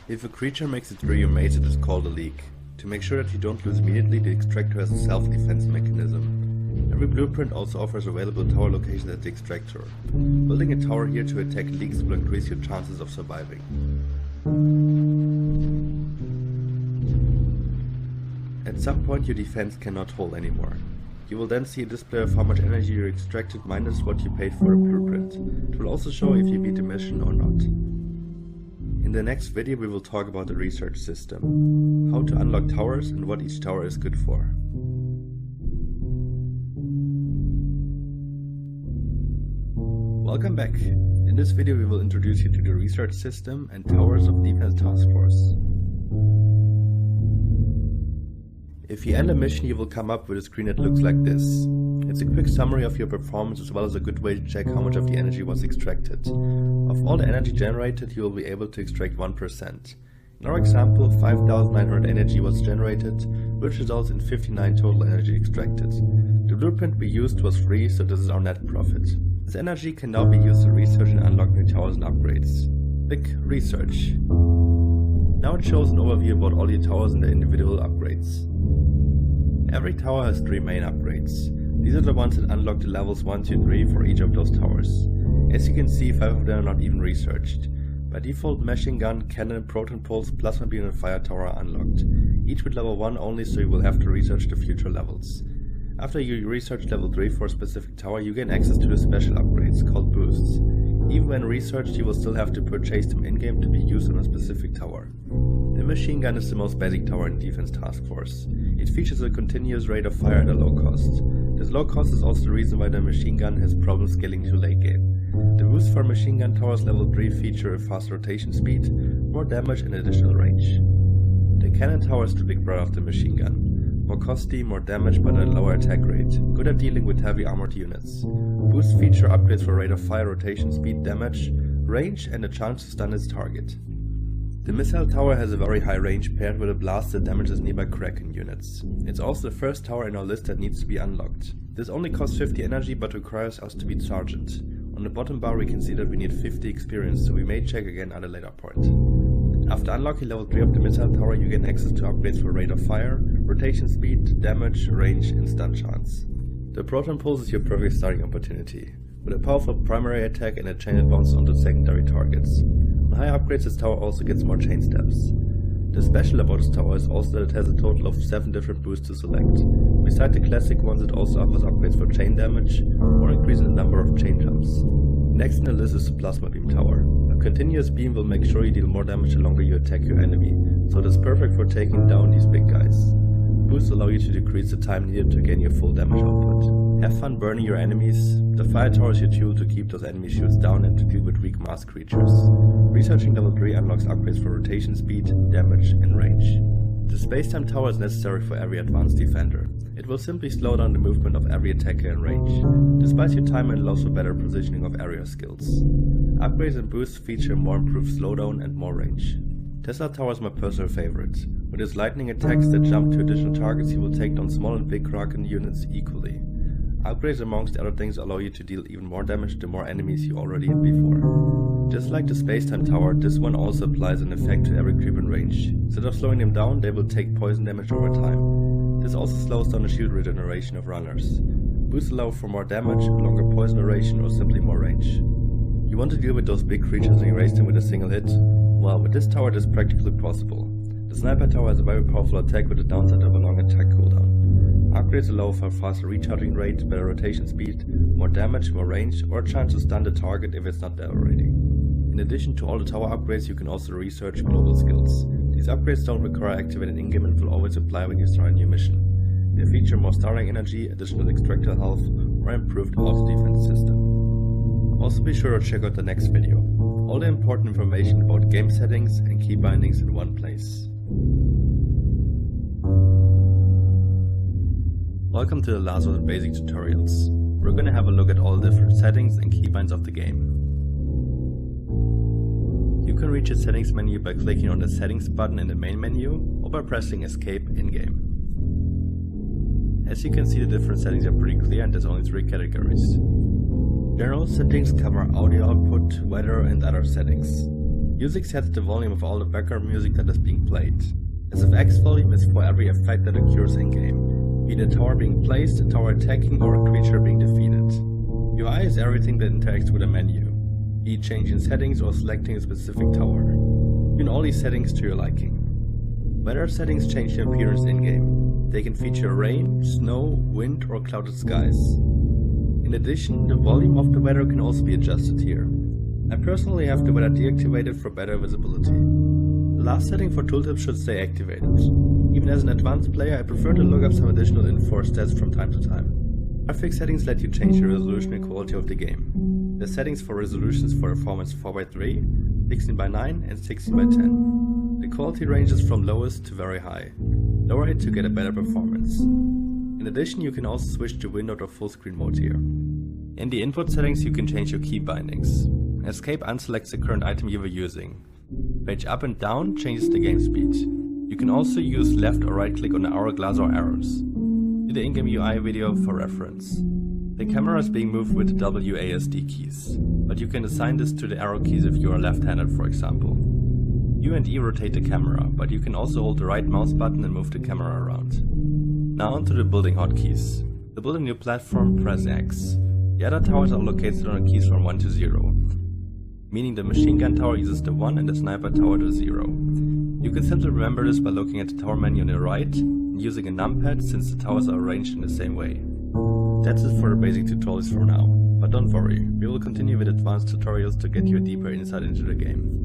If a creature makes it through your maze, it is called a leak. To make sure that you don't lose immediately, the extractor has a self-defense mechanism. Every blueprint also offers available tower locations at the extractor. Building a tower here to attack leaks will increase your chances of surviving. At some point your defense cannot hold anymore. You will then see a display of how much energy you extracted minus what you paid for a blueprint. It will also show if you beat the mission or not. In the next video we will talk about the research system, how to unlock towers and what each tower is good for. Welcome back. In this video we will introduce you to the research system and towers of Defense Task Force. If you end a mission, you will come up with a screen that looks like this. It's a quick summary of your performance as well as a good way to check how much of the energy was extracted. Of all the energy generated, you will be able to extract 1%. In our example, 5,900 energy was generated, which results in 59 total energy extracted. The blueprint we used was free, so this is our net profit. This energy can now be used to research and unlock new towers and upgrades. Click Research. Now it shows an overview about all your towers and their individual upgrades. Every tower has 3 main upgrades. These are the ones that unlock the levels 1, 2, 3 for each of those towers. As you can see, 5 of them are not even researched. By default, machine gun, cannon, proton pulse, plasma beam and fire tower are unlocked. Each with level 1 only, so you will have to research the future levels. After you research level 3 for a specific tower, you gain access to the special upgrades, called boosts. Even when researched, you will still have to purchase them in-game to be used on a specific tower. The machine gun is the most basic tower in Defense Task Force. It features a continuous rate of fire at a low cost. This low cost is also the reason why the machine gun has problems scaling to late game. The boosts for machine gun towers level 3 feature a fast rotation speed, more damage and additional range. The cannon tower is the big brother of the machine gun. More costly, more damage but at a lower attack rate, good at dealing with heavy armored units. Boosts feature upgrades for rate of fire, rotation speed, damage, range and a chance to stun its target. The missile tower has a very high range paired with a blast that damages nearby Kraken units. It's also the first tower in our list that needs to be unlocked. This only costs 50 energy but requires us to beat Sergeant. On the bottom bar we can see that we need 50 experience, so we may check again at a later point. After unlocking level 3 of the missile tower, you gain access to upgrades for rate of fire, rotation speed, damage, range and stun chance. The proton pulse is your perfect starting opportunity. With a powerful primary attack and a chain that bounces onto secondary targets. On high upgrades, this tower also gets more chain steps. The special about this tower is also that it has a total of 7 different boosts to select. Besides the classic ones, it also offers upgrades for chain damage or increasing the number of chain jumps. Next in the list is the plasma beam tower. A continuous beam will make sure you deal more damage the longer you attack your enemy, so it is perfect for taking down these big guys. Boosts allow you to decrease the time needed to gain your full damage output. Have fun burning your enemies. The fire tower is your tool to keep those enemy shields down and to deal with weak mass creatures. Researching level 3 unlocks upgrades for rotation speed, damage and range. The space-time tower is necessary for every advanced defender. It will simply slow down the movement of every attacker in range. This buys you time and allows for better positioning of area skills. Upgrades and boosts feature more improved slowdown and more range. Tesla Tower is my personal favorite. With its lightning attacks that jump to additional targets, you will take down small and big Kraken units equally. Upgrades amongst other things allow you to deal even more damage the more enemies you already hit before. Just like the space-time tower, this one also applies an effect to every creep in range. Instead of slowing them down, they will take poison damage over time. This also slows down the shield regeneration of runners. Boosts allow for more damage, longer poison duration or simply more range. You want to deal with those big creatures and erase them with a single hit? Well, with this tower it is practically possible. The sniper tower has a very powerful attack with the downside of a long attack cooldown. Upgrades allow for faster recharging rate, better rotation speed, more damage, more range, or a chance to stun the target if it's not there already. In addition to all the tower upgrades, you can also research global skills. These upgrades don't require activating in-game and will always apply when you start a new mission. They feature more starting energy, additional extractor health, or improved auto-defense system. Also be sure to check out the next video. All the important information about game settings and key bindings in one place. Welcome to the last of the basic tutorials. We're going to have a look at all the different settings and keybinds of the game. You can reach the settings menu by clicking on the settings button in the main menu or by pressing escape in-game. As you can see, the different settings are pretty clear and there's only 3 categories. General settings cover audio output, weather and other settings. Music sets the volume of all the background music that is being played. As if X volume is for every effect that occurs in-game, be it a tower being placed, a tower attacking, or a creature being defeated. UI is everything that interacts with a menu, be it changing settings or selecting a specific tower. Tune all these settings to your liking. Weather settings change the appearance in-game. They can feature rain, snow, wind, or clouded skies. In addition, the volume of the weather can also be adjusted here. I personally have the weather deactivated for better visibility. The last setting for tooltips should stay activated. Even as an advanced player, I prefer to look up some additional info or stats from time to time. Graphic settings let you change the resolution and quality of the game. The settings for resolutions for performance 4:3, 16:9 and 16:10. The quality ranges from lowest to very high. Lower it to get a better performance. In addition, you can also switch to windowed or full screen mode here. In the input settings you can change your key bindings. Escape unselects the current item you were using. Page up and down changes the game speed. You can also use left or right click on the hourglass or arrows. See the in-game UI video for reference. The camera is being moved with the WASD keys, but you can assign this to the arrow keys if you are left-handed, for example. U and E rotate the camera, but you can also hold the right mouse button and move the camera around. Now onto the building hotkeys. To build a new platform, press X. The other towers are located on the keys from 1 to 0, meaning the machine gun tower uses the 1 and the sniper tower the 0. You can simply remember this by looking at the tower menu on the right and using a numpad since the towers are arranged in the same way. That's it for the basic tutorials for now, but don't worry, we will continue with advanced tutorials to get you a deeper insight into the game.